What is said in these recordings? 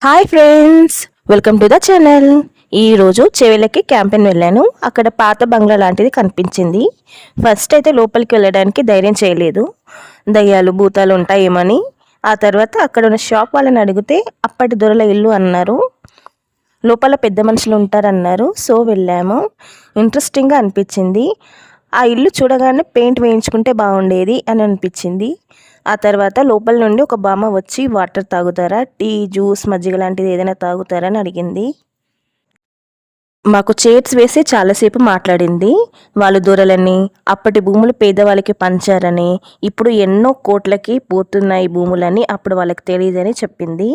Hi friends, welcome to the channel. ఈరోజు చెవేలకి campaign వెళ్ళాను. అక్కడ పాత బంగ్లా లాంటిది కనిపించింది. ఫస్ట్ అయితే లోపలికి వెళ్ళడానికి ధైర్యం చేయలేదు, దయ్యాలు భూతాలు ఉంటాయేమని. ఆ తర్వాత అక్కడ ఉన్న షాప్ వాళ్ళని అడిగితే అప్పటి దొరల ఇల్లు అన్నారు, లోపల పెద్ద మనుషులు ఉంటారన్నారు. సో వెళ్ళాము. ఇంట్రెస్టింగ్గా అనిపించింది. ఆ ఇల్లు చూడగానే పెయింట్ వేయించుకుంటే బాగుండేది అని అనిపించింది. ఆ తర్వాత లోపల నుండి ఒక బామ్మ వచ్చి వాటర్ తాగుతారా, టీ, జ్యూస్, మజ్జిగ లాంటిది ఏదైనా తాగుతారా అని అడిగింది. మాకు చైర్స్ వేసి చాలాసేపు మాట్లాడింది. వాళ్ళు దొరలని, అప్పటి భూములు పేదవాళ్ళకి పంచారని, ఇప్పుడు ఎన్నో కోట్లకి పోతున్నాయి భూములని అప్పుడు వాళ్ళకి తెలియదని చెప్పింది.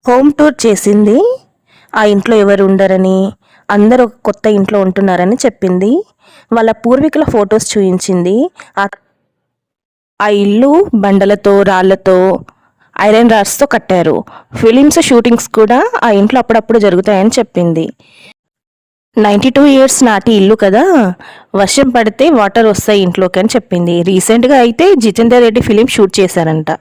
హోమ్ టూర్ చేసింది. ఆ ఇంట్లో ఎవరు ఉండరని, అందరూ కొత్త ఇంట్లో ఉంటున్నారని చెప్పింది. వాళ్ళ పూర్వీకుల ఫొటోస్ చూపించింది. ఆ ఇల్లు బండలతో, రాళ్లతో, ఐరన్ రాడ్స్తో కట్టారు. ఫిలిమ్స్ షూటింగ్స్ కూడా ఆ ఇంట్లో అప్పుడప్పుడు జరుగుతాయని చెప్పింది. 92 ఇయర్స్ నాటి ఇల్లు కదా, వర్షం పడితే వాటర్ వస్తాయి ఇంట్లోకి అని చెప్పింది. రీసెంట్గా అయితే జితేందర్ రెడ్డి ఫిలిం షూట్ చేశారంట.